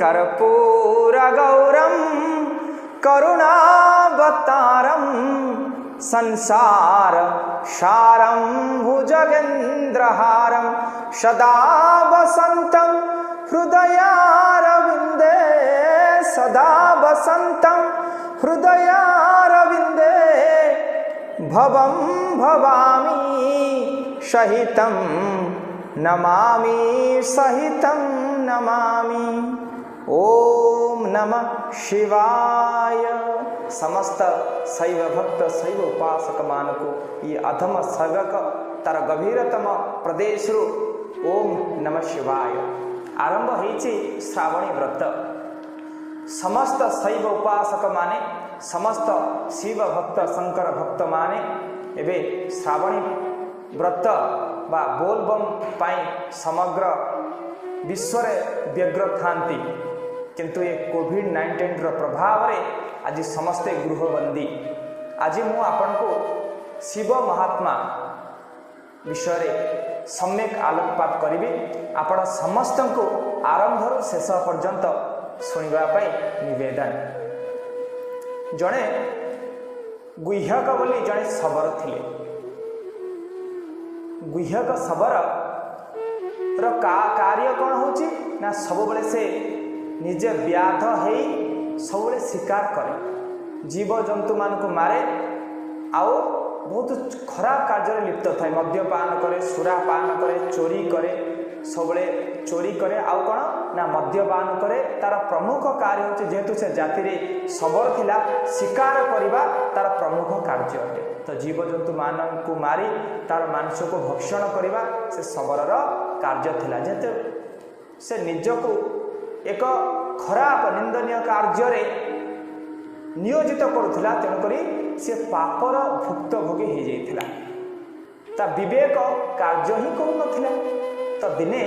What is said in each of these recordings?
कर्पूरगौरं करुणावतारं संसार सारं भुजगेन्द्रहारं सदा वसन्तं हृदयारविन्दे सदा वसन्तं हृदयारविन्दे भवं भवामि सहितं नमामि सहितं नमामि। ओम नमः शिवाय। समस्त शैव भक्त शैव उपासक मान को ये अधम सर्गक तार गभीरतम प्रदेश ओम नमः शिवाय आरंभ होइछि श्रावणी व्रत। समस्त शैव उपासक माने समस्त शिव भक्त शंकर भक्त माने एबे श्रावणी व्रत बा बोलबम पाई समग्र विश्व व्यग्र थांती, किंतु ये कोविड-19 प्रभाव रे आज समस्ते गृहबंदी। आज मु आपन को शिव महात्मा विषय सम्यक आलोकपात करी आपण समस्त को आरंभ शेष पर्यंत शुणा निवेदन। जड़े गुह्यक बोली जड़े शबर थिले। गुह्यक शबर कार्य कौन होची ना सब बेले से निजे व्याध है सब शिकार करे, जीव जंतु मान को मारे, आओ बहुत खराब कार्य लिप्त थाए। मद्यपान करे, सुरापान करे, चोरी करे, सब चोरी करे, आउ कौन ना मद्यपान करे। तार प्रमुख कार्य होचे जेहेतु से जाति रे शबर थिला शिकार करिबा तार प्रमुख कार्य अटे। तो जीव जंतु मान को मारी तार मांस को भक्षण करिबा से शबरर कार्य थिला। जेहेतु से निजको एक खराब निंदनीय कार्य नियोजित करुला, तेणुकरी से पापर भुक्तभोगी हो जाता। ता विवेक कार्य ही करूनथिला। तो दिने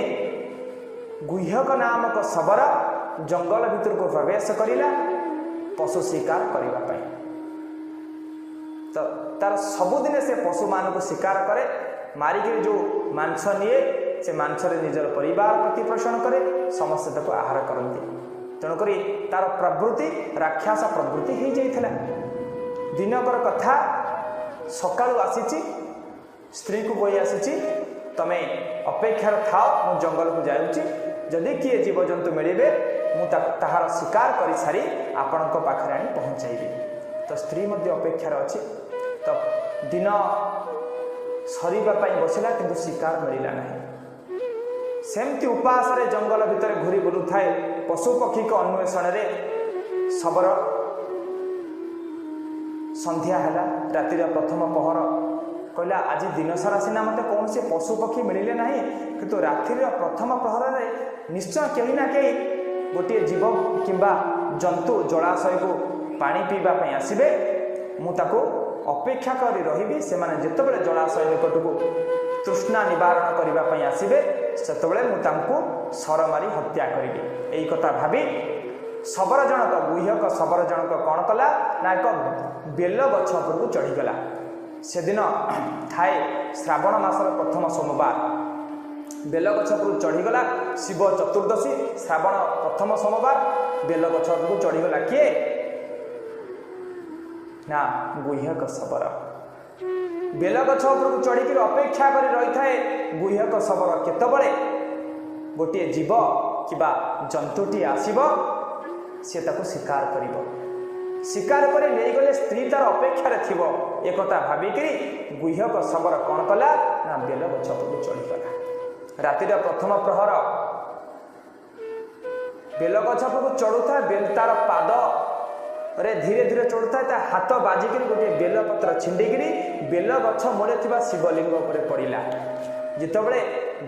गुह्यक नामक शबर जंगल भितर को प्रवेश करिला पशु शिकार करने पाई। तो तार सबुदिने से पशु मान को शिकार करे, मारिक जो मांस निए से मांस निजर परिवार प्रतिपोषण करे, समस्त को आहार करती। तेणुक तार प्रवृत्ति राक्षस प्रवृत्ति हो जाता। दिनकर कथा सकाळु आसी स्त्री को कही आसी तमे अपेक्षार थाओ, मु जंगल को जाऊँगी, जदि किए जीवजंतु मिले मुझार शिकार कर सारी आपण पाखे आनी पहुँचाइबी। तो स्त्री मध्य अपेक्षार अच्छी। तो दिन सरीबा बसला किंतु शिकार मिलला नहीं। सेमती उपास रे जंगल भितर घूरी बुलू थाए पशु पक्षी को अन्वेषण रे शबर। संध्या है रातिर प्रथम पहर कहला आज दिन सारा सिना मत कौन से पशु पक्षी मिले ना, किंतु रातिर प्रथम प्रहर रे निश्चय कहीं ना कहीं गोटे जीव किंबा जंतु जलाशय को पानी पीवा आसबे। मुझे अपेक्षा करी रही से जितेबाला जलाशय निकट को तृष्णा निवारण करने आसबे से सर मारी हत्या करी। यही कथा भावी शबर जनक गुह्यक शबर जनक कौन कला ना एक बेल गछ उपरକୁ चढ़ीगला। से दिन थाए श्रावण मासर प्रथम सोमवार, बेल गछ उपरକୁ चढ़ीगला। शिव चतुर्दशी श्रावण प्रथम सोमवार बेल गछ उपरକୁ चढ़ीगला किए ना गुह्यक शबर। बेल गछ उपरକୁ चढ़ी अपेक्षा कर रही थाए गुह्यक शबर केतबळे गोटे जीव किबा जंतुटी आसीब से ताको शिकार करिब। शिकार करे नहीं गले स्त्री तार अपेक्षार थिबो एक कथा भाबिकरी गुह्यक शबर कौन कला ना बेल गछ उपरକୁ चढ़ीगला। रातिर प्रथम प्रहर बेल गछ उपरକୁ चढ़ुता, बेल तार पाद रे धीरे धीरे चढ़ुता, हाथ बाजिक गोटे बेलपत्र छिंडिकी बेल गछ मूले शिवलिंग उपरे पड़ा। जितेबले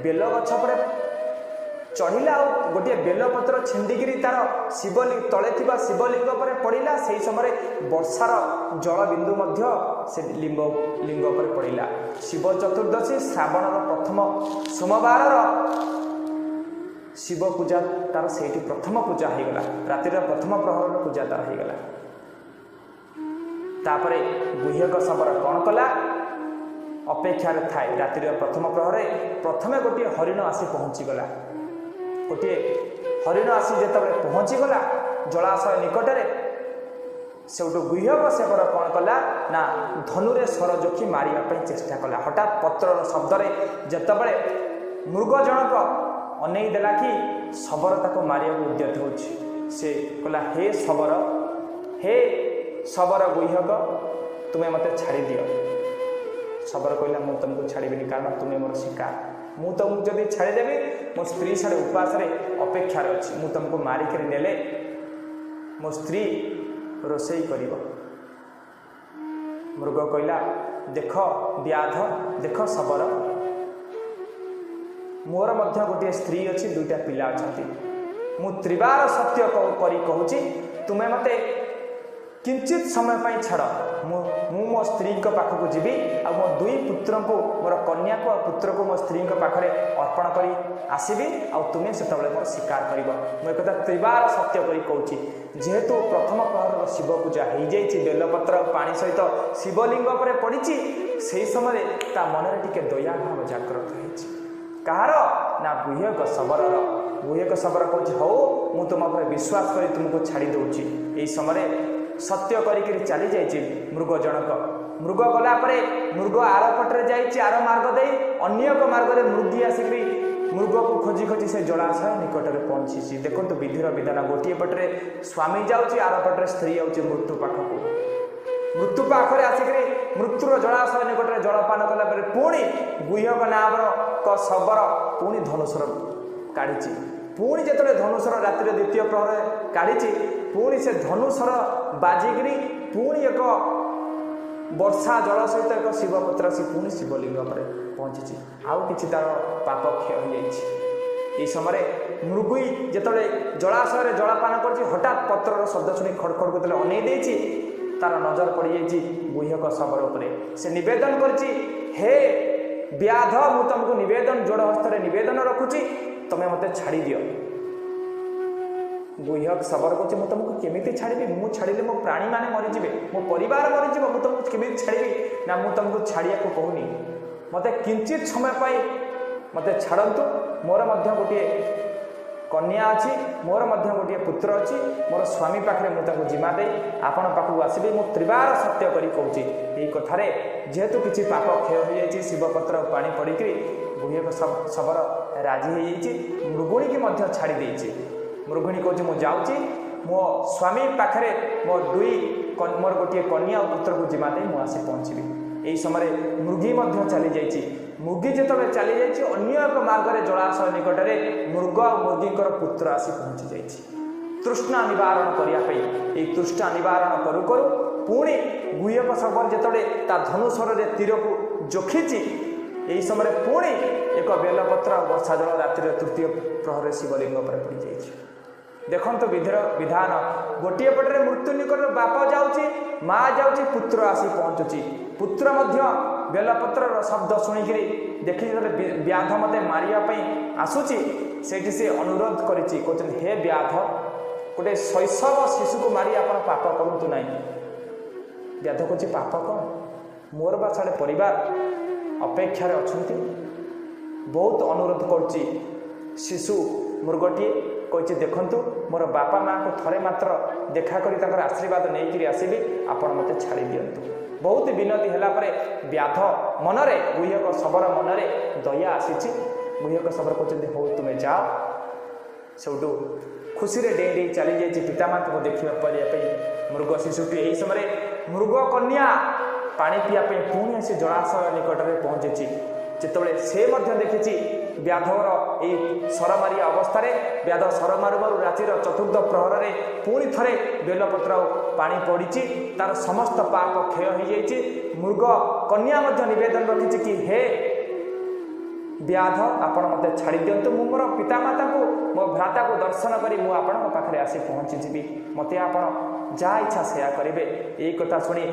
बेल गछ पर चढ़ला गोटे बेलपत्र छिंडिकी तार शिवलिंग तले शिवलिंग पर पड़ा। से समय वर्षार जल बिंदु से लिंग पर पड़ा। शिव चतुर्दशी श्रावण प्रथम सोमवार शिव पूजा तार से प्रथम पूजा होगला। रातिर प्रथम प्रहर पूजा तार होगला। तापरे गुह्यक शबर कौन कला अपेक्षार थाए रातिर प्रथम प्रहर प्रथमे गोटे हरिण आसी पहुँचीगला। गोटे हरिण आसी जेतेबेले पहुँचीगला जलाशय निकटरे सेठू गुह्यक सेवर कौन कला ना धनुरे सर जोखी मारिया चेष्टा कला। हठात पत्रर शब्द जेतेबेले मृग जनक अनै देला कि शबर ताको मारिया उद्यत होछि से कहला हे शबर गुह्यक तुम्हें मत छाड़ी दियो। शबर कहला मु तुमको छाड़बी कारण तुम्हें मोर शिकार मु तुमको जब छाड़देवी मो स्त्री सारे उपास अपेक्षार अच्छी मु तुमको मारिक नेले मो स्त्री रोषेई कर। मृग कहला देख व्याध देख शबर मोर मध्य गोटे स्त्री अच्छी दुईटा पिला अच्छा मु त्रिबार सत्य करी कहूँ तुम्हें मते किंचित समय पर छाड़ मु मो स्त्री पाखक जीवी आ मो दुई पुत्र को मोर कन्या को पुत्र को मो स्त्री पाखे अर्पण करी आसबि आ तुम्हें से मोर शिकार कर एक त्रिबार सत्य करी कहूँ। जेहेतु प्रथम प्रहर शिव पूजा हो जाइए बेलपत्र पानी सहित शिवलिंग पर पड़ी से समय ता मन टे दया भाव जागृत होती कहार ना गुह्यक शबर कहूँ हौ मु तुम पर विश्वास कर तुमको छाड़ी दूची। यही समय सत्य करी चली जाइए मृग जनक मृग गला मृग आर पटे जाइए आर मार्ग दे अन्य एक मार्ग में मृगी आसिक मृग को खोजी खोजी से जलाशय निकट में पहुँची। देखो विधिर विधान गोटे पटे स्वामी जाऊँगी आर पटे स्त्री आउे मृत्यु पाखरे आसिक मृत्युर जलाशय निकट में जलपान कला पुणी गुह्यक नाम शबर पुणी धनुषर काढ़ी पुणी जो धनुषर रातिर द्वितीय प्रहर काढ़ी पुणी से धनुषर बाजिकी पुणी एक वर्षा जल सहित एक शिवपत्र से पुणी शिवलिंग पर पहुँची आउ कि तार पाप क्षय हो यही समय मृगुई जिते जलाशय जलपान कर हठात पत्रर शब्द शुणी खड़खड़ को अनै देछि तार नजर पड़ जाइए गुह्यक शबर उपरे से निवेदन करछि हे व्याध मु तुमको निवेदन जोड़ हस्त निवेदन रखुची तुम्हें मत छाड़ी दियो। गुह्यक शबर को मुझे तुमको केमी छाड़ी मु छाड़े मो प्राणी मैंने मरीजे मो परिवार मरीज मुझे तुमको केमी छाड़ी ना मुझे तुमको छाड़िया कहूनी मत किंचित समय मत छाड़तु मोर गोटे कन्या अच्छी मोर गोटे पुत्र अच्छी मोर स्वामी पाखे मुझे जिमा दे आपण पाखक आसबि मु त्रिबार सत्य करी कहूँ यही कथार जेहेतु किसी पाप क्षय हो जाए शिवपत्र पानी पड़ी गुह्यक शबर राजी हो मृगुणी की छाड़ी देछि। मृगुणी कहूँ मुझे जाऊँगी मो स्वामी पाखे मोर गोटे कन्या और पुत्र को जिमा दे मुझे पहुँचबी। यही समय मृगी चली जाइए मृगी जो चली जाइए अन्य एक मार्ग में जलाशय निकट में मृग और मृगीकर पुत्र आसी पहुँची जाइए तृष्णा निवारण करने तृष्णा निवारण करू करू पुणी गुह्यक शबर जिते धनुषर तीर को जोखिची यही समय पुणी एक बेलपत्र और वर्षा जल रातिर तृतीय प्रहर शिवलिंग पर पड़ जाइए। देखो विधिर विधान गोटे पटे मृत्यु निकट बाप जाऊँगी माँ जाऊँगी पुत्र आसी पहुँचुची पुत्र बेलपत्र शब्द शुणिक देखी व्याध मत मारे आसूची से अनुरोध कर हे व्याध गोटे शैशव शिशु को मारी आप पाप करूँ ना। व्याध कहूँ पाप कौन मोर बा साढ़े परिवार अपेक्षार अच्छा बहुत अनुरोध कर शिशु मृगटी कही देखु मोर बापा माँ को थरे मात्र देखा कर आशीर्वाद नहीं आसबि आपण मत छाड़ी दिंतु। बहुत विनती है व्याध मनरे गुह्यक शबर मनरे दया आसी गुह्यक शबर कहते हो तुम्हें जाओ सेठू खुशी डेई डे चली जाइए पितामा को देखा पड़ापी मृग शिशुटी यही समय मृग कन्या पानी पीवाई पुणी आसी जलाशय निकट में पहुँची जिते से देखी व्याधर यही सरमारी अवस्था व्याध सरमारू मारू रातिर चतुर्थ प्रहर में पुणी थे बेलपत्र पानी पड़ी तार समस्त पाप क्षय हो जाइए। मृग कन्या निवेदन रखी कि हे व्याध आपण मत छाड़ी दिंतु मु मोर पितामाता को मो भ्राता को दर्शन करी मु आपण पाखे आसी पहुँची जीवी मत आपण जहाँ इच्छा सेया करेंगे। यही कथा शुणी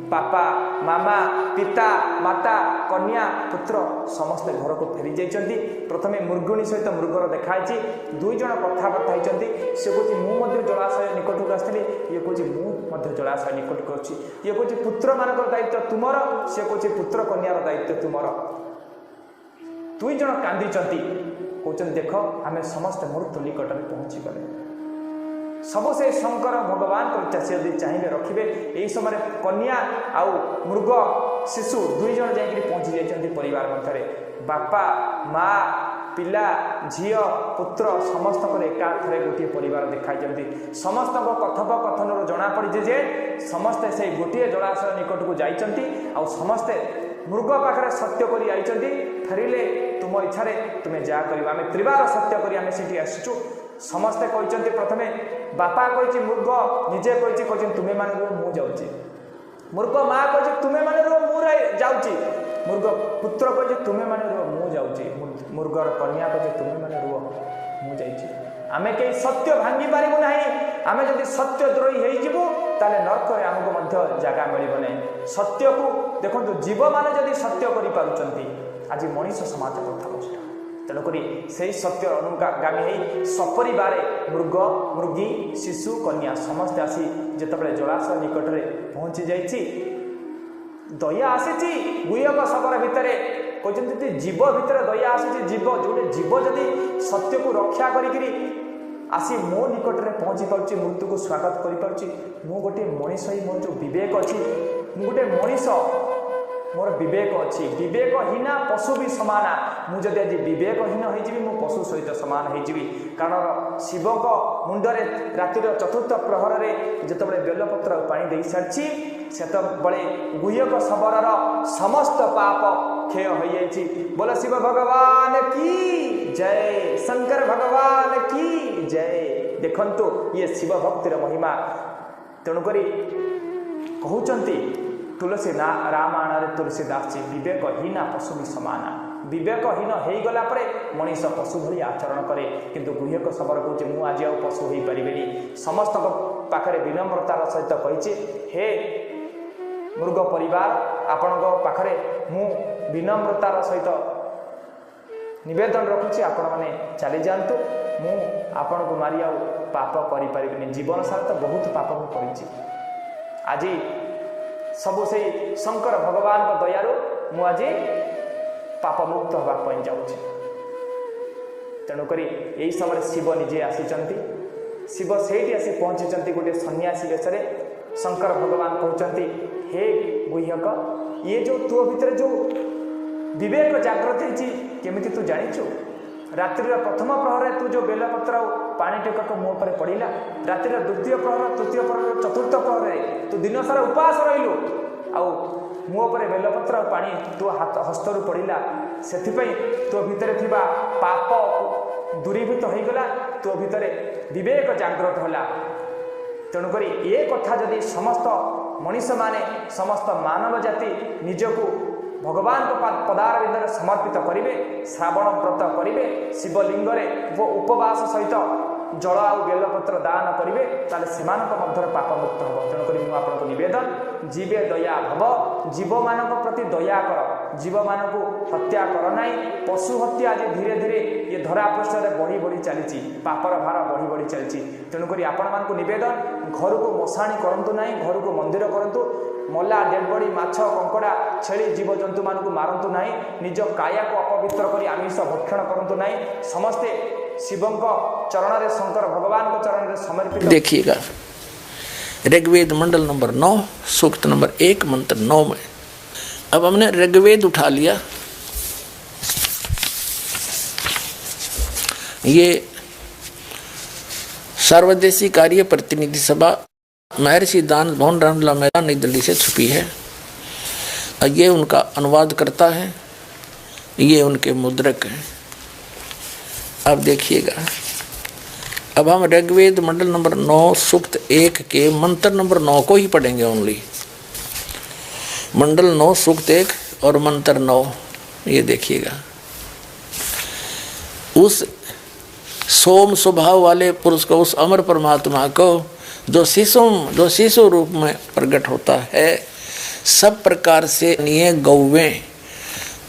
पापा मामा पिता माता कन्या पुत्र समस्ते घर को फेरी जाइए। प्रथमे मृगुणी सहित मृगर देखाई दुई जन कथबार्ता होती सी कहूँ मु जलाशय निकट को आसती ये कहूँ मु जलाशय निकट को अच्छी ये कहूँ पुत्र मान दायित्व तुमर सी कहूँ पुत्र कन्यार दायित्व तुमर। दुई जन कांदी कहते देख आम समस्त मृत्यु निकट में पहुँची गले सब से शंकर भगवान को यदि चाहिए रखिए यही समय कन्या आउ मृग शिशु दुई जन जाकि पहुँची जाइए परिवार मध्य बापा माँ पिला झील पुत्र समस्त एकाथरे गोटे परिवार देखाई समस्त कथोपकथन जना पड़ी जे समस्ते से गोटे जलाशय निकट को जाइंट आ समस्ते मृग पाखे सत्य कर आई फेरिले तुम इच्छा तुम्हें जहाँ कर आम त्रिवार सत्य कर आसीचु समस्ते कहते प्रथमे बापा कही मृग निजे कही तुम्हें मान रुह मुझे मृग माँ कही तुम्हें मान रुह मुझे जाऊँगी मृग पुत्र कहे तुम्हें मैंने रुह मु जाऊँगी मृगर कन्या कहे तुम्हें मैंने रुह मु जाइए आमे कहीं सत्य भांगी पारू ना आमे जदि सत्य द्रोही हो नरक आमको जगह मिल ना सत्य को देखो जीव मैंने जदि सत्य कर आज मनीष समाज कथा तेणुक से सत्य अनुगामी हो सपरिवार मृग मृगी शिशु कन्या समस्ते आसी जिते जलाशय निकट में पहुँची जाइए दया आसी गुहक शबर भितर कहते जीव भितर दया आसी जीव जो जीव जदि सत्य को रक्षा करी आसी मो निकट में पहुँची पार्टी मृत्यु को स्वागत करें मु गोटे मनीष ही मोर जो विवेक अच्छी मु गोटे मनीष मोर विवेक अच्छी विवेकहीना पशु भी सामना मुझे आज विवेकहीन हो पशु सहित सामान हो कारण शिव मुंडरे रातिर चतुर्थ प्रहर में जिते बेलपत्र पानी दे सारी से गुहक शबर समस्त पाप क्षय हो जाए बोल शिव भगवान की जय शंकर भगवान की जय देखंतु ये शिव भक्तिर महिमा तेणुक कहते तुलसी रामायण तुलसीदास जी विवेकहीना पशु भी सामना विवेकहीन हो गला मनीष पशु भली आचरण करे किंतु गुहक शबर कहे मुझे आज आउ पशु हो पारे समस्त पाखे विनम्रतार सहित कही हे मृग परिवार आपण पाखे मु विनम्रतार सहित निवेदन रखुची आपण मैंने चली जातु मु आपण को मारी आउ पाप करें जीवन सारा तो बहुत पाप मुझे आज सबु से शंकर भगवान को दयारु मुझे पाप मुक्त होगा जाऊँगी तेणुक यही समय शिव निजे आसी शिव से आसी पहुँची गोटे सन्यासी वेश शंकर भगवान कहते हे गुह्यक ये जो तु भितर जो विवेक जागृत होमी तू जाचु रात्रि प्रथम प्रहर तू जो बेलपत्र पानी टेकक मो पर पड़ा रातिर द्वितीय प्रहर तृतीय प्रहर चतुर्थ प्रहर तू दिन सारा उपवास रहिलु आउ मो पर बेलपत्र पानी तू हाथ हस्तरू पड़ा से तो भितर थिबा पाप दूरीभूत हो गला तो भितर विवेक जागृत होला तेणुक ये कथा जदि समस्त मनीष माने समस्त मानव जाति निजको भगवान को पदार बिंदु समर्पित करेंगे श्रावण व्रत करेंगे शिवलिंग उपवास सहित जल आ बेलपत्र दान करेंगे ताले से पाप मुक्त हम तेणुक मुझे नवेदन जीवे दया भव जीव मान प्रति दया कर जीव मान हत्या कर ना पशु हत्या आज धीरे धीरे ये धरापृष्ठ में बढ़ी बढ़ी चली पापर भार बढ़ी बढ़ी चली तेणुक आपण मानक नवेदन घर को मशाणी करूँ ना घर को मंदिर करूँ मल्ला डेड बॉडी माछ कंकड़ा छेली जीव जंतु मानक मारतु ना निज काया को अपवित्र कर आमिष भक्षण करूँ ना समस्ते शिवंक चरण रे शंकर भगवान को चरण रे समर्पित। देखिएगा ऋग्वेद मंडल नंबर 9 सूक्त नंबर 1 मंत्र 9 में अब हमने ऋग्वेद उठा लिया। ये सर्वदेशी कार्य प्रतिनिधि सभा महर्षि दान भवन रामला मैदान नई दिल्ली से छुपी है। ये उनका अनुवाद करता है, ये उनके मुद्रक हैं। अब देखिएगा, अब हम ऋग्वेद मंडल नंबर 9 सूक्त 1 के मंत्र नंबर 9 को ही पढ़ेंगे ओनली। मंडल 9 सूक्त 1 और मंत्र 9, ये देखिएगा। उस सोम स्वभाव वाले पुरुष को, उस अमर परमात्मा को जो शिशु रूप में प्रकट होता है, सब प्रकार से निये गौवें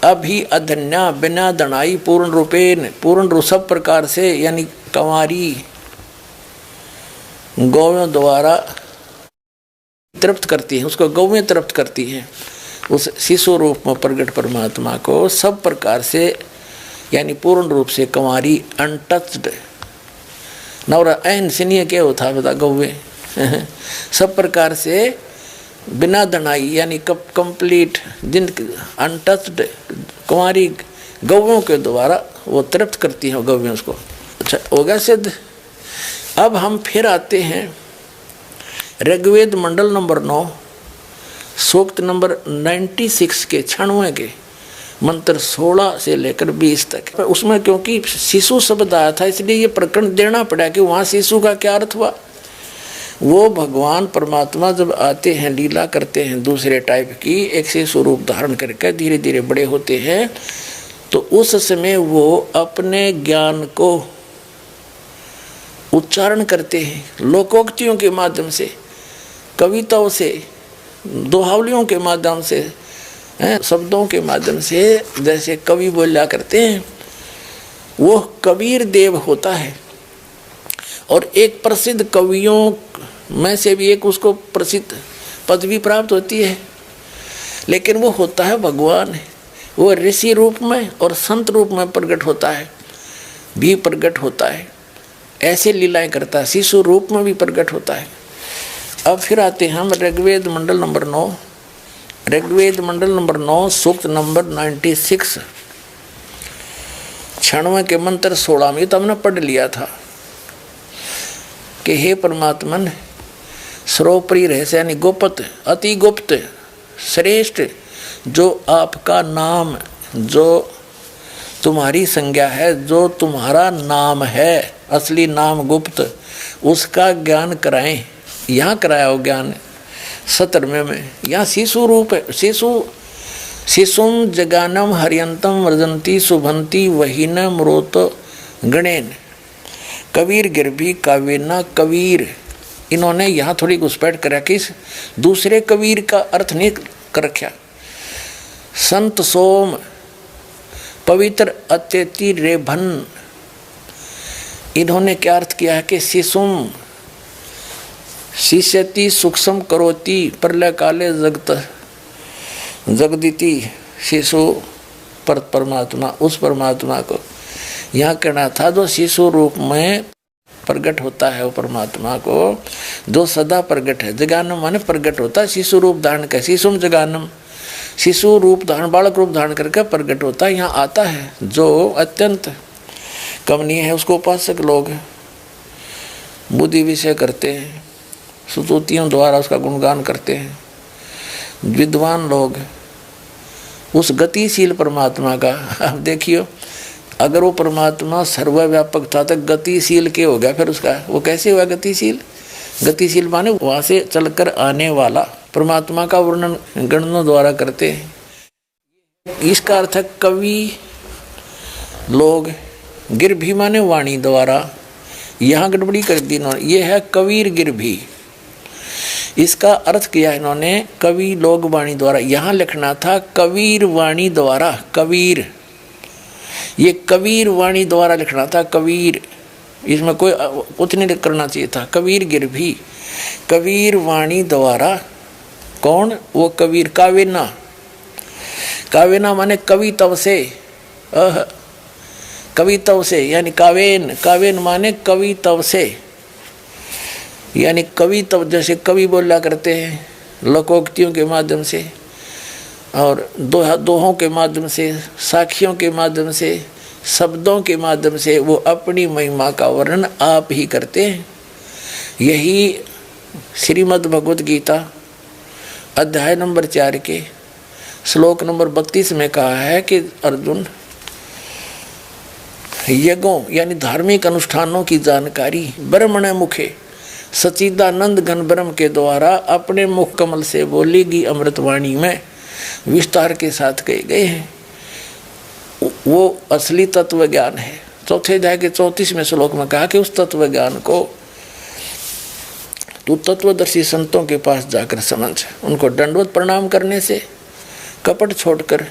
अभी अधन्या बिना दनाई पूर्ण रूप सब प्रकार से यानी कंवारी गौवें द्वारा तृप्त करती है, उसको गौवें तृप्त करती है। उस शिशु रूप में प्रकट परमात्मा को सब प्रकार से यानी पूर्ण रूप से कंवारी, अनटच्ड। नवरा ऐन सिनिय क्या होता बता गौवे सब प्रकार से बिना दनाई, यानी कंप्लीट, जिन अनटच्ड कुंवारी गौवों के द्वारा वो तृप्त करती हैं गौवें उसको। अच्छा हो गया सिद्ध। अब हम फिर आते हैं ऋग्वेद मंडल नंबर 9 सूक्त नंबर 96 के 96 के मंत्र 16 से लेकर 20 तक। उसमें क्योंकि शिशु शब्द आया था इसलिए ये प्रकरण देना पड़ा कि वहाँ शिशु का क्या अर्थ हुआ। वो भगवान परमात्मा जब आते हैं, लीला करते हैं दूसरे टाइप की, एक शिशु रूप धारण करके धीरे धीरे बड़े होते हैं, तो उस समय वो अपने ज्ञान को उच्चारण करते हैं लोकोक्तियों के माध्यम से, कविताओं से, दोहावलियों के माध्यम से, शब्दों के माध्यम से, जैसे कवि बोला करते हैं। वो कबीर देव होता है और एक प्रसिद्ध कवियों में से भी एक उसको प्रसिद्ध पदवी प्राप्त होती है, लेकिन वो होता है भगवान। वो ऋषि रूप में और संत रूप में प्रकट होता है, भी प्रकट होता है, ऐसे लीलाएं करता है, शिशु रूप में भी प्रकट होता है। अब फिर आते हैं हम ऋग्वेद मंडल नंबर 9, ऋग्वेद मंडल नंबर 9 सूक्त नंबर 96 96 के मंत्र 16 में तो हमने पढ़ लिया था कि हे परमात्मन सर्वोपरि रहस्य यानी गुप्त, अति गुप्त, श्रेष्ठ जो आपका नाम, जो तुम्हारी संज्ञा है, जो तुम्हारा नाम है, असली नाम गुप्त, उसका ज्ञान कराएं। यहाँ कराया हो ज्ञान 17वें में। यहाँ शिशु रूप है, शिशुम जगानम हरियंतम वर्जंती शुभंती वहीन मृत गणेन कबीर गिरभी कावेना कबीर। इन्होंने यहाँ थोड़ी घुसपैठ कर रखी, दूसरे कबीर का अर्थ नहीं कर रखा। संत सोम पवित्र अत्यति रेभन, इन्होंने क्या अर्थ किया है कि शिशुम शिष्यति सूक्ष्म करोति प्रलय काले जगत जगदिति शिशु पर परमात्मा, उस परमात्मा को यहाँ कहना था जो शिशु रूप में प्रकट होता है, वो परमात्मा को जो सदा प्रकट है। जगानम माने प्रकट होता है, शिशु रूप धारण कर, शिशुम जगानम, शिशु रूप धारण, बालक रूप धारण करके प्रकट होता है। यहाँ आता है जो अत्यंत कमनीय है, उसको उपासक लोग बुद्धि विषय करते हैं, स्तुतियों द्वारा उसका गुणगान करते हैं। विद्वान लोग उस गतिशील परमात्मा का, अब देखियो अगर वो परमात्मा सर्वव्यापक था तो गतिशील क्या हो गया फिर उसका, वो कैसे हुआ गतिशील? गतिशील माने वहाँ से चलकर आने वाला। परमात्मा का वर्णन गणनों द्वारा करते हैं। इसका अर्थ है कवि लोग, गिरभी माने वाणी द्वारा, यहाँ गड़बड़ी कर दी इन्होंने, ये है कबीर गिरभी। इसका अर्थ किया इन्होंने कवि लोग वाणी द्वारा, यहाँ लिखना था कबीर वाणी द्वारा, कबीर, ये कबीर वाणी द्वारा लिखना था कबीर, इसमें कोई कुछ नहीं करना चाहिए था। कबीर गिरभी, कबीर वाणी द्वारा, कौन? वो कबीर। कावेना, कावेना माने कवि तव से, कवि तव से यानी कावेन, कावेन माने कवि तव से, यानी कवि तब जैसे कवि बोला करते हैं लोकोक्तियों के माध्यम से और दोहों के माध्यम से, साखियों के माध्यम से, शब्दों के माध्यम से वो अपनी महिमा का वर्णन आप ही करते हैं। यही श्रीमद् भगवद गीता अध्याय नंबर 4 के श्लोक नंबर 32 में कहा है कि अर्जुन यज्ञों यानी धार्मिक अनुष्ठानों की जानकारी ब्रह्मण मुखे सच्चिदानंद घन ब्रह्म के द्वारा अपने मुख कमल से बोली गई अमृतवाणी में विस्तार के साथ कहे गए हैं। वो असली तत्व ज्ञान है। चौथे अध्याय के 34वें श्लोक में कहा कि उस तत्व ज्ञान को तू तत्वदर्शी संतों के पास जाकर समझ, उनको दंडवत प्रणाम करने से, कपट छोड़कर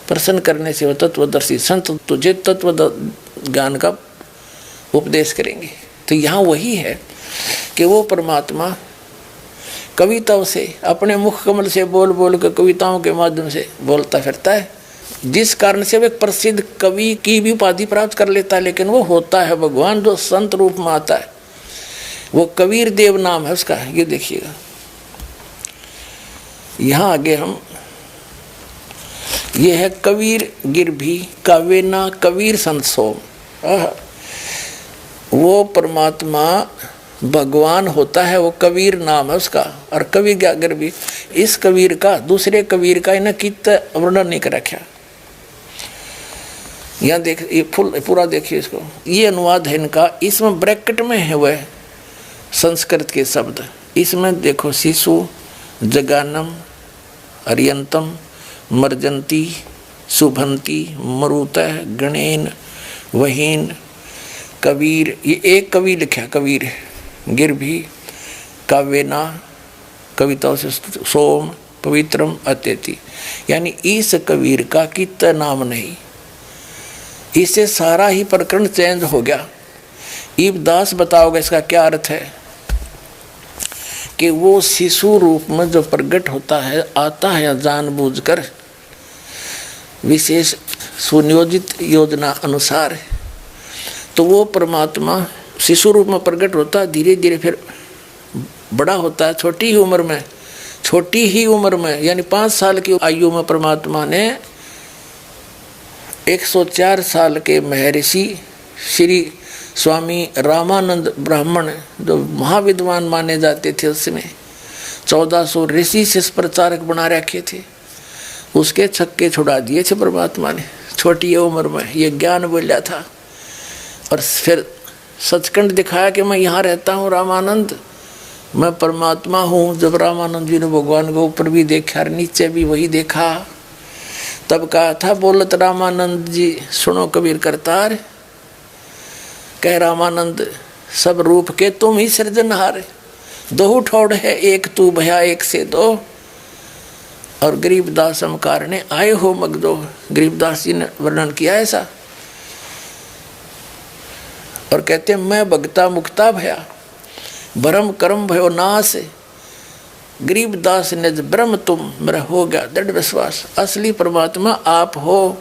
प्रसन्न करने से वो तत्वदर्शी संत तुझे तत्व ज्ञान का उपदेश करेंगे। तो यहाँ वही है कि वो परमात्मा कविताओं से, अपने मुख कमल से बोल बोल कर कविताओं के माध्यम से बोलता फिरता है जिस कारण से वे प्रसिद्ध कवि की भी उपाधि प्राप्त कर लेता है, लेकिन वो होता है भगवान जो संत रूप में आता है, वो कबीर देव नाम है उसका। ये देखिएगा यहाँ आगे हम, ये है कबीर गिरभी कावेना कबीर संत सोम। वो परमात्मा भगवान होता है, वो कबीर नाम है उसका। और कबीर क्या गिरभी, इस कबीर का दूसरे कबीर का इन्हें कित वर्णन नहीं कर रखा। यहाँ देख, ये फुल पूरा देखिए इसको, ये अनुवाद है इनका। इसमें ब्रैकेट में है वह संस्कृत के शब्द, इसमें देखो शिशु, जगानम, अर्यंतम, मर्जंती, शुभंती, मरुतः, गणेन, वहीन, कबीर, ये एक कवि लिखा कबीर, गिरभी, कावेना, कविताओं से सोम, पवित्रम, अत्यति। यानी इस कबीर का कित नाम नहीं, इससे सारा ही प्रकरण चेंज हो गया। ईबदास बताओगे इसका क्या अर्थ है कि वो शिशु रूप में जो प्रकट होता है, आता है जानबूझकर विशेष सुनियोजित योजना अनुसार, तो वो परमात्मा शिशु रूप में प्रकट होता है, धीरे धीरे फिर बड़ा होता है। छोटी ही उम्र में यानी 5 साल की आयु में परमात्मा ने 104 साल के महर्षि श्री स्वामी रामानंद ब्राह्मण, जो महाविद्वान माने जाते थे उसमें, 1400 ऋषि से प्रचारक बना रखे थे, उसके छक्के छुड़ा दिए थे परमात्मा ने छोटी उम्र में। ये ज्ञान बोला था और फिर सचखंड दिखाया कि मैं यहाँ रहता हूँ रामानंद, मैं परमात्मा हूँ। जब रामानंद जी ने भगवान को ऊपर भी देखा और नीचे भी वही देखा, तब कहा था, बोलत रामानंद जी सुनो कबीर करतार, कह रामानंद सब रूप के तुम ही सृजनहार, दो ठोड़ है एक तू भया एक से दो। और गरीबदास अमकार ने आए हो मगदो, गरीबदास जी ने वर्णन किया ऐसा, और कहते हैं मैं भगता मुक्ता भया, भरम कर्म भयो नाश, गरीबदास ने ब्रह्म तुम मेरा हो गया दृढ़ विश्वास। असली परमात्मा आप हो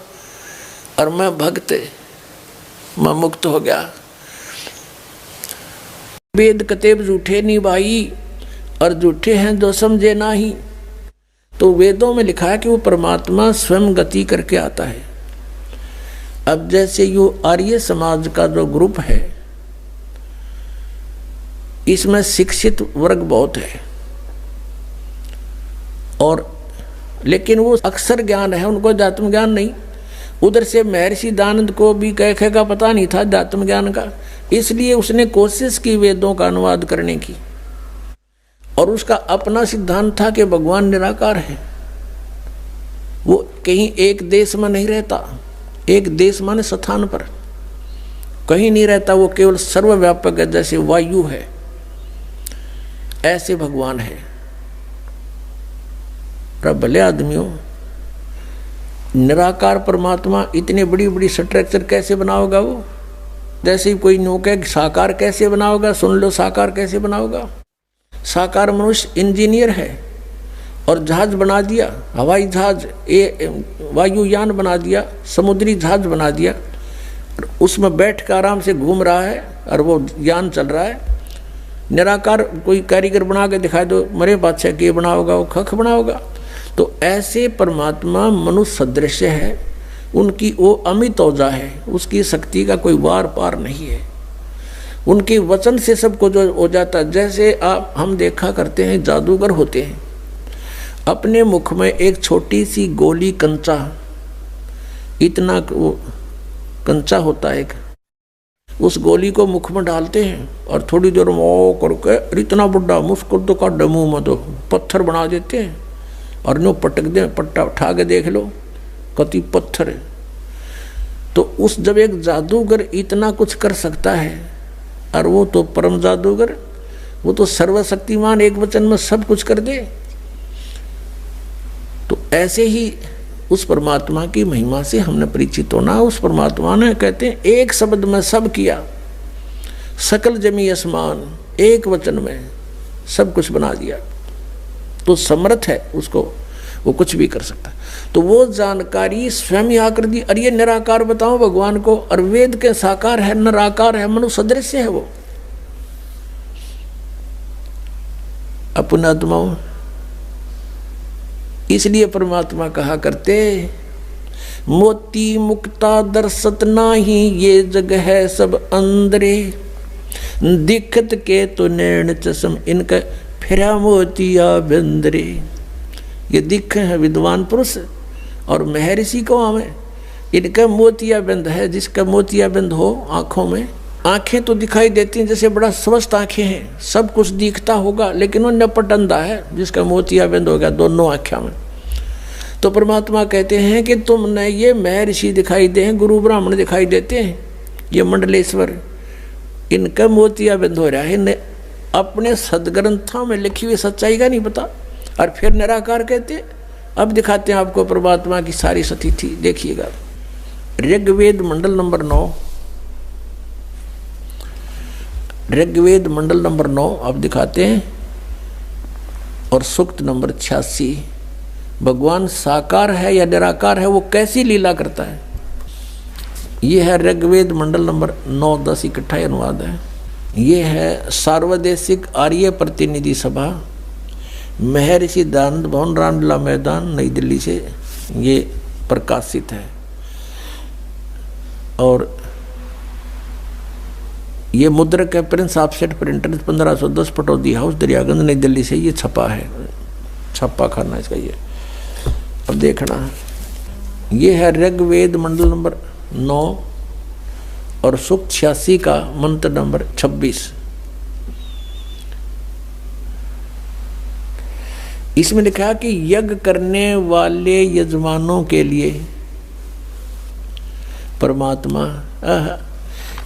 और मैं भक्त, मैं मुक्त हो गया। वेद कतेब झूठे निभाई और झूठे हैं जो समझे नाही। तो वेदों में लिखा है कि वो परमात्मा स्वयं गति करके आता है। अब जैसे यो आर्य समाज का जो ग्रुप है, इसमें शिक्षित वर्ग बहुत है, और लेकिन वो अक्षर ज्ञान है, उनको अध्यात्म ज्ञान नहीं। उधर से महर्षि दानंद को भी कह का पता नहीं था अध्यात्म ज्ञान का, इसलिए उसने कोशिश की वेदों का अनुवाद करने की, और उसका अपना सिद्धांत था कि भगवान निराकार है। वो कहीं एक देश में नहीं रहता, एक देश माने स्थान पर कहीं नहीं रहता, वो केवल सर्वव्यापक है, जैसे वायु है ऐसे भगवान है। भले आदमियों, निराकार परमात्मा इतनी बड़ी बड़ी स्ट्रक्चर कैसे बनाओगा वो? जैसे ही कोई नौका साकार कैसे बनाओगा, सुन लो साकार कैसे बनाओगा। साकार मनुष्य इंजीनियर है और जहाज बना दिया, हवाई जहाज, वायुयान बना दिया, समुद्री जहाज बना दिया, उसमें बैठ कर आराम से घूम रहा है और वो यान चल रहा है। निराकार कोई कारीगर बना के दिखाए दो, मरे बादशाह के बनाओगा, वो खख बनाओगा। तो ऐसे परमात्मा मनुष्य सदृश है, उनकी वो अमित औजा है, उसकी शक्ति का कोई वार पार नहीं है। उनके वचन से सब कुछ हो जाता है। जैसे आप हम देखा करते हैं जादूगर होते हैं, अपने मुख में एक छोटी सी गोली कंचा, इतना वो कंचा होता है एक, उस गोली को मुख में डालते हैं और थोड़ी देर में ओ करके इतना बड़ा मुस्कुर तो का डमू में तो पत्थर बना देते हैं और नो पटक दे, पट्टा उठा के देख लो कति पत्थर है। तो उस जब एक जादूगर इतना कुछ कर सकता है, और वो तो परम जादूगर, वो तो सर्वशक्तिमान, एक वचन में सब कुछ कर दे। तो ऐसे ही उस परमात्मा की महिमा से हमने परिचित होना। उस परमात्मा ने कहते हैं एक शब्द में सब किया, सकल जमी आसमान, एक वचन में सब कुछ बना दिया। तो समर्थ है उसको, वो कुछ भी कर सकता है। तो वो जानकारी स्वयं ही आकर दी, अरे ये निराकार बताओ भगवान को, और वेद के साकार है, निराकार है, मनु सदृश है वो अपना आत्माओं। इसलिए परमात्मा कहा करते, मोती मुक्ता दर्शत नाही, ये जग है सब अंदरे, दिखत के तो नैन चश्म, इनका फिरा मोतिया बिंदरे। ये दिख है विद्वान पुरुष और महर्षि को हमें, इनका मोतिया बिंद है। जिसका मोतिया बिंद हो आंखों में, आंखें तो दिखाई देती हैं जैसे बड़ा स्वस्थ आंखें हैं, सब कुछ दिखता होगा, लेकिन वो नपट अंधा है जिसका मोतिया बिंद हो गया दोनों आंखों में। तो परमात्मा कहते हैं कि तुमने ये महर्षि दिखाई दे हैं, गुरु ब्राह्मण दिखाई देते हैं, ये मंडलेश्वर, इनका मोतिया बिंद हो रहा है, इन्हें अपने सदग्रंथों में लिखी हुई सच्चाई का नहीं पता, और फिर निराकार कहते। अब दिखाते हैं आपको परमात्मा की सारी स्थिति, देखिएगा ऋग्वेद मंडल नंबर 9, ऋग्वेद मंडल नंबर 9 अब दिखाते हैं, और सूक्त नंबर 86। भगवान साकार है या निराकार है, वो कैसी लीला करता है। ये है ऋग्वेद मंडल नंबर 9, 10 इकट्ठा अनुवाद है। ये है सार्वदेशिक आर्य प्रतिनिधि सभा, महर्षि दानंद भवन, रामलीला मैदान, नई दिल्ली से ये प्रकाशित है। और ये मुद्रक है Prince offset printer 1510 Pataudi house Daryaganj नई दिल्ली से ये छपा है, छप्पा खाना इसका ये। अब देखना ये है ऋग्वेद मंडल नंबर 9 और सूक्त 86 का मंत्र नंबर 26। इसमें लिखा कि यज्ञ करने वाले यजमानों के लिए परमात्मा,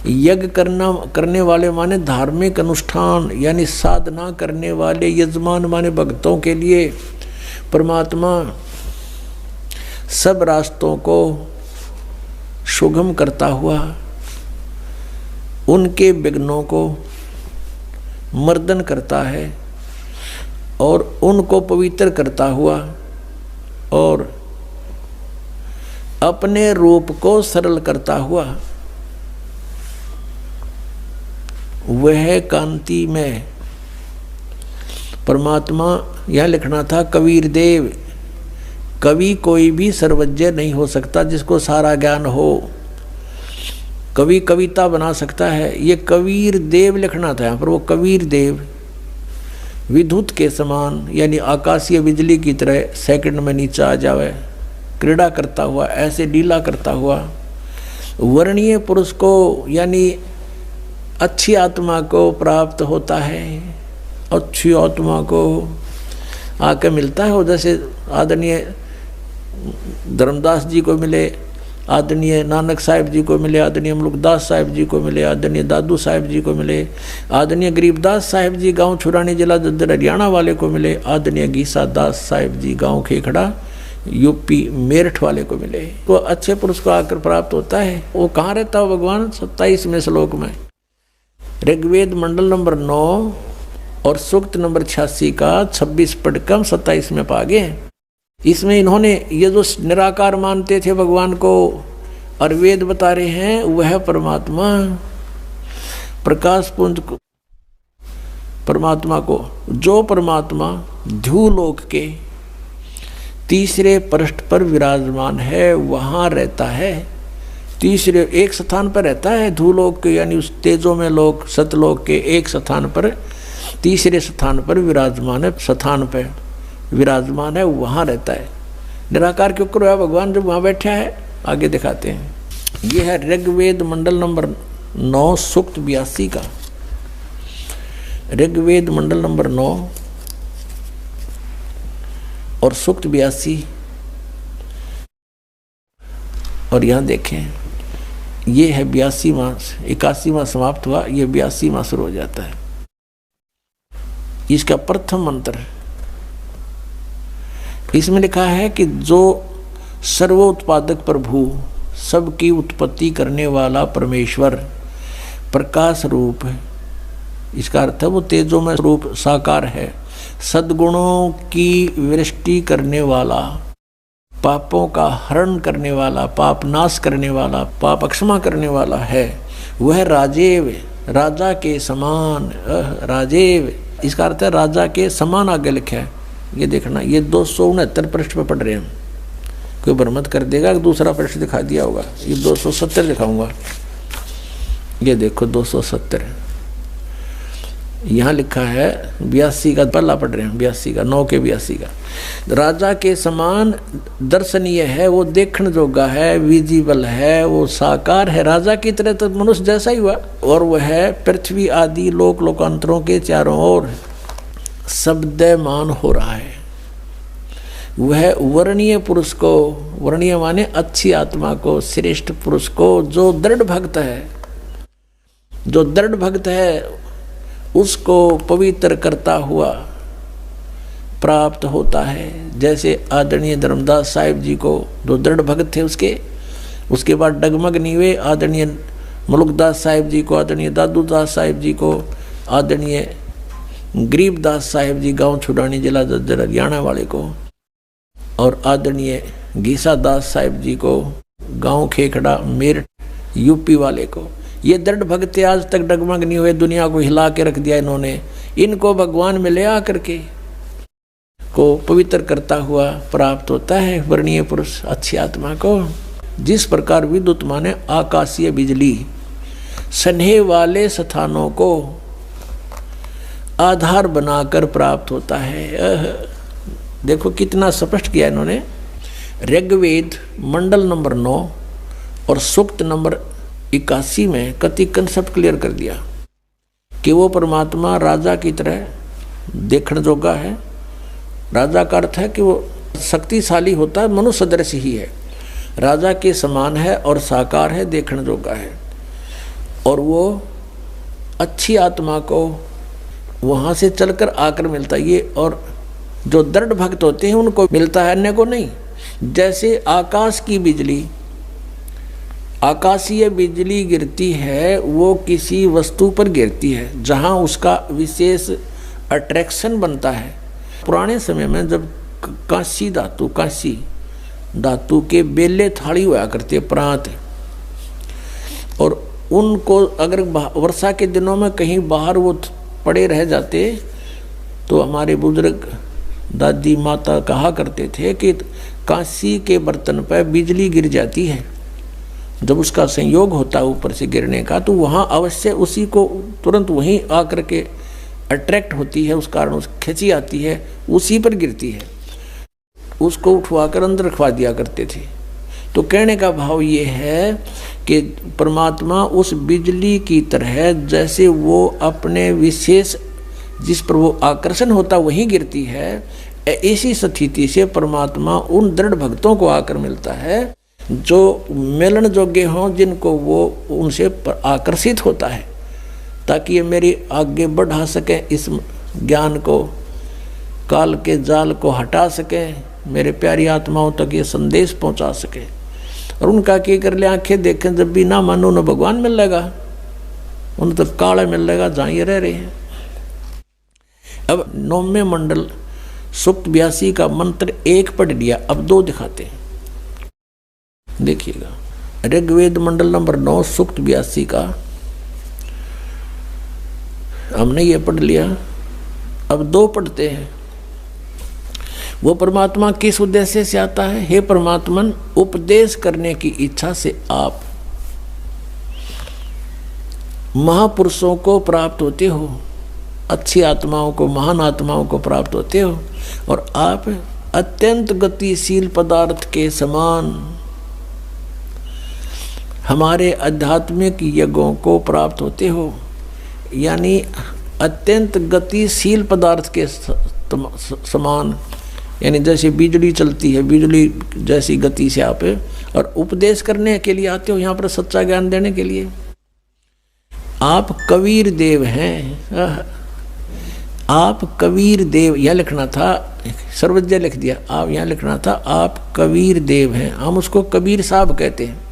यज्ञ करने वाले माने धार्मिक अनुष्ठान यानी साधना करने वाले, यजमान माने भक्तों के लिए परमात्मा सब रास्तों को सुगम करता हुआ उनके विघ्नों को मर्दन करता है और उनको पवित्र करता हुआ और अपने रूप को सरल करता हुआ वह कांति में परमात्मा। यह लिखना था कबीर देव, कवि कोई भी सर्वज्ञ नहीं हो सकता जिसको सारा ज्ञान हो। कवि कविता बना सकता है, ये कबीर देव लिखना था यहाँ पर। वो कबीर देव विद्युत के समान यानी आकाशीय बिजली की तरह सेकंड में नीचे आ जावे, क्रीड़ा करता हुआ, ऐसे लीला करता हुआ वर्णीय पुरुष को यानी अच्छी आत्मा को प्राप्त होता है। अच्छी आत्मा को आके मिलता है, जैसे आदरणीय धर्मदास जी को मिले, आदरणीय नानक साहिब जी को मिले, आदरणीय मुल्कदास साहिब जी को मिले, आदरणीय दादू साहिब जी को मिले, आदरणीय गरीबदास साहिब जी गांव छुरानी जिला दद्दर हरियाणा वाले को मिले, आदरणीय गीसा दास साहिब जी गांव खेखड़ा यूपी मेरठ वाले को मिले। तो अच्छे पुरुष को आकर प्राप्त होता है। वो कहाँ रहता है भगवान? 27वें श्लोक में ऋग्वेद मंडल नंबर 9 और सूक्त नंबर 86 का 26 पढ़कर 27 में पा गए। इसमें इन्होंने ये जो निराकार मानते थे भगवान को और वेद बता रहे हैं वह परमात्मा प्रकाश पुंज को, परमात्मा को, जो परमात्मा ध्रुवलोक के तीसरे पृष्ठ पर विराजमान है वहाँ रहता है। तीसरे एक स्थान पर रहता है ध्रुवलोक के यानी उस तेजो में लोक सतलोक के एक स्थान पर, तीसरे स्थान पर विराजमान है, स्थान पर विराजमान है, वहाँ रहता है। निराकार क्यों करो है भगवान जब वहाँ बैठा है? आगे दिखाते हैं। यह है ऋग्वेद मंडल नंबर 9 सूक्त 82 का, ऋग्वेद मंडल नंबर 9 और सूक्त 82। और यहाँ देखें ये है 82वां, 81वां समाप्त हुआ, ये 82वां शुरू हो जाता है। इसका प्रथम मंत्र इसमें लिखा है कि जो सर्वोत्पादक प्रभु, सबकी उत्पत्ति करने वाला परमेश्वर प्रकाश रूप है। इसका अर्थ है वो तेजो में रूप साकार है, सद्गुणों की वृष्टि करने वाला, पापों का हरण करने वाला, पाप नाश करने वाला, पाप अक्षमा करने वाला है, वह राजेव, राजा के समान। राजेव इसका अर्थ है राजा के समान, आगे लिखा है। ये देखना, ये 269 पृष्ठ पे पढ़ रहे हैं। कोई भ्रमत कर देगा कि दूसरा पृष्ठ दिखा दिया होगा। ये 270 दिखाऊंगा। ये देखो 270 यहाँ लिखा है। 82 का पहला पढ़ रहे हैं, 82 का 9 के 82 का। राजा के समान दर्शनीय है, वो देखने जोगा है, विजिबल है, वो साकार है। राजा की तरह तो मनुष्य जैसा ही हुआ। और वह पृथ्वी आदि लोक लोकांतरों के चारों ओर शब्दमान हो रहा है। वह वर्णीय पुरुष को, वर्णीय माने अच्छी आत्मा को, श्रेष्ठ पुरुष को, जो दृढ़ भक्त है, जो दृढ़ भक्त है उसको पवित्र करता हुआ प्राप्त होता है। जैसे आदरणीय धर्मदास साहिब जी को, जो दृढ़ भक्त थे, उसके बाद डगमग नहीं हुए। आदरणीय मुलुकदास साहिब जी को, आदरणीय दादूदास साहिब जी को, आदरणीय गरीबदास साहिब जी गांव छुड़ानी जिला जज्जर हरियाणा वाले को, और आदरणीय गीसा दास साहिब जी को गांव खेखड़ा मेरठ यूपी वाले को। ये दृढ़ भक्त आज तक डगमग नहीं हुए, दुनिया को हिला के रख दिया इन्होंने। इनको भगवान में ले आकर के को पवित्र करता हुआ प्राप्त होता है वर्णीय पुरुष, अच्छी आत्मा को। जिस प्रकार विद्युत माने आकाशीय बिजली स्नेह वाले स्थानों को आधार बनाकर प्राप्त होता है। देखो कितना स्पष्ट किया इन्होंने। ऋग्वेद मंडल नंबर 9 और सूक्त नंबर 81 में कति कंसेप्ट क्लियर कर दिया कि वो परमात्मा राजा की तरह देखने जोगा है। राजा का अर्थ है कि वो शक्तिशाली होता है, मनुष्य सदृश ही है, राजा के समान है और साकार है, देखने जोगा है। और वो अच्छी आत्मा को वहाँ से चलकर आकर मिलता है ये। और जो दृढ़ भक्त होते हैं उनको मिलता है, अन्य को नहीं। जैसे आकाश की बिजली, आकाशीय बिजली गिरती है, वो किसी वस्तु पर गिरती है जहाँ उसका विशेष अट्रैक्शन बनता है। पुराने समय में जब कांसी धातु के बेले थाली हुआ करते प्रांत, और उनको अगर वर्षा के दिनों में कहीं बाहर वो पड़े रह जाते तो हमारे बुजुर्ग दादी माता कहा करते थे कि कांसी के बर्तन पर बिजली गिर जाती है। जब उसका संयोग होता है ऊपर से गिरने का, तो वहाँ अवश्य उसी को तुरंत वहीं आकर के अट्रैक्ट होती है, उस कारण उस खिंची आती है, उसी पर गिरती है। उसको उठवाकर अंदर रखवा दिया करते थे। तो कहने का भाव ये है कि परमात्मा उस बिजली की तरह, जैसे वो अपने विशेष जिस पर वो आकर्षण होता वहीं गिरती है, ऐसी स्थिति से परमात्मा उन दृढ़ भक्तों को आकर मिलता है जो मिलन योग्य हों, जिनको वो उनसे आकर्षित होता है, ताकि ये मेरी आगे बढ़ा सकें, इस ज्ञान को, काल के जाल को हटा सकें, मेरे प्यारी आत्माओं तक ये संदेश पहुंचा सके। और उनका क्या कर ले, आंखें देखें, जब भी ना मानो न भगवान मिल लेगा, उन तो काला मिल लेगा जहाँ ये रह रहे हैं। अब 9वें मंडल सूक्त 82 का मंत्र 1 पढ़ लिया, अब 2 दिखाते हैं, देखिएगा। ऋग्वेद मंडल नंबर 9 सूक्त 82 का हमने ये पढ़ लिया, अब 2 पढ़ते हैं। वो परमात्मा किस उद्देश्य से आता है? हे परमात्मन, उपदेश करने की इच्छा से आप महापुरुषों को प्राप्त होते हो, अच्छी आत्माओं को, महान आत्माओं को प्राप्त होते हो, और आप अत्यंत गतिशील पदार्थ के समान हमारे आध्यात्मिक यज्ञों को प्राप्त होते हो। यानी अत्यंत गतिशील पदार्थ के समान, यानी जैसे बिजली चलती है, बिजली जैसी गति से आप, और उपदेश करने के लिए आते हो, यहाँ पर सच्चा ज्ञान देने के लिए। आप कबीर देव हैं, आप कबीर देव, यह लिखना था, सर्वज्ञ लिख दिया, आप यहाँ लिखना था आप कबीर देव हैं। हम उसको कबीर साहब कहते हैं।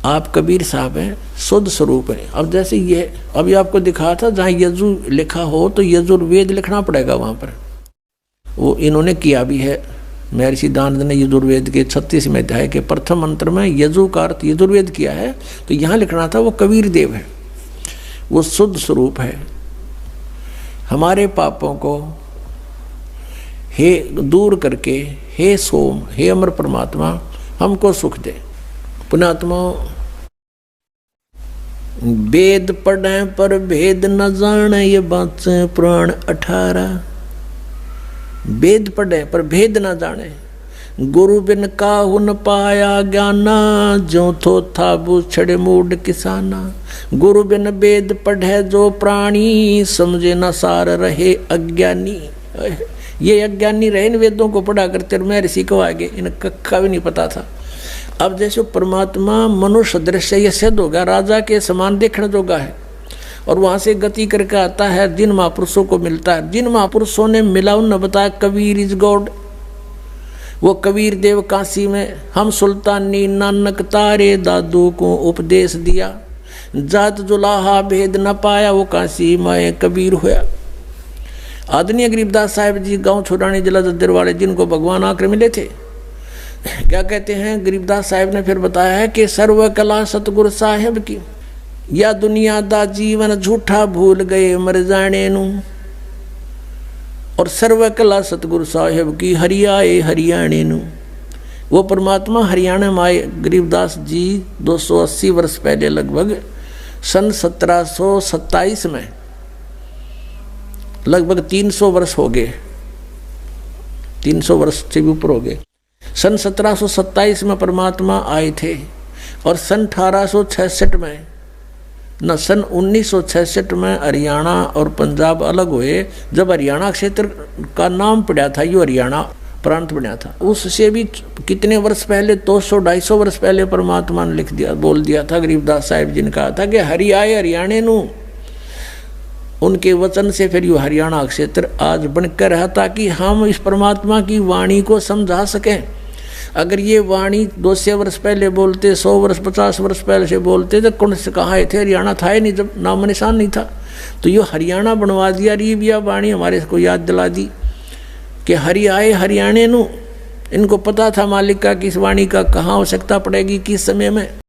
आप कबीर साहब हैं, शुद्ध स्वरूप है। अब जैसे ये अभी आपको दिखा था, जहाँ यजु लिखा हो तो यजुर्वेद लिखना पड़ेगा वहाँ पर। वो इन्होंने किया भी है। महर्षि दानंद ने यजुर्वेद के 36वें अध्याय के प्रथम मंत्र में यजु का अर्थ यजुर्वेद किया है, तो यहाँ लिखना था वो कबीर देव है, वो शुद्ध स्वरूप है। हमारे पापों को हे दूर करके, हे सोम, हे अमर परमात्मा हमको सुख दे। पुण्यात्मा, वेद पढ़े पर भेद न जाने, ये बात पुराण 18। वेद पढ़े पर भेद न जाने, गुरु बिन काहू न पाया ज्ञाना, जो थो था बूछड़े मूड किसाना। गुरु बिन वेद पढ़े जो प्राणी, समझे न सार रहे अज्ञानी। ये अज्ञानी रहे इन वेदों को पढ़ा करते, और मैं ऋषि को आगे इन कक्का भी नहीं पता था। अब जैसे परमात्मा मनुष्य दृश्य ये सिद्ध होगा, राजा के समान देखने जोगा है, और वहाँ से गति करके आता है, जिन महापुरुषों को मिलता है। जिन महापुरुषों ने मिला उन बताया कबीर इज गॉड। वो कबीर देव काशी में हम सुल्तानी नानक तारे दादू को उपदेश दिया, जात जुलाहा भेद न पाया, वो काशी माए कबीर हुआ। आदरणीय गरीबदास साहिब जी गांव छोड़ानी जिला दद्दर वाले, जिनको भगवान आकर मिले थे, क्या कहते हैं गरीबदास साहिब ने फिर बताया है कि सर्व कला सतगुरु साहिब की, या दुनिया दा जीवन झूठा भूल गए मर जाने नू, और सर्व कला सतगुरु साहिब की हरियाए हरियाणे नू। वो परमात्मा हरियाणा में आए गरीबदास जी 280 वर्ष पहले, लगभग सन 1727 में, लगभग 300 वर्ष हो गए, 300 वर्ष से भी ऊपर हो गए। सन 1727 में परमात्मा आए थे, और सन 1866 में न सन 1966 में हरियाणा और पंजाब अलग हुए। जब हरियाणा क्षेत्र का नाम पड़ा था, यो हरियाणा प्रांत बना था, उससे भी कितने वर्ष पहले, 200-250 वर्ष पहले परमात्मा ने लिख दिया, बोल दिया था। गरीबदास साहिब जी ने कहा था कि हरि आए हरियाणे नू। उनके वचन से फिर यो हरियाणा क्षेत्र आज बनकर रहा, ताकि हम इस परमात्मा की वाणी को समझा सकें। अगर ये वाणी 200 वर्ष पहले बोलते, 100 वर्ष 50 वर्ष पहले से बोलते, तो कौन से कहाँ थे, हरियाणा था ही नहीं, जब नाम निशान नहीं था। तो ये हरियाणा बनवा दिया, रीबिया वाणी हमारे को याद दिला दी कि हरि आए हरियाणे नू। इनको पता था मालिक का कि इस वाणी का कहाँ आवश्यकता पड़ेगी, किस समय में।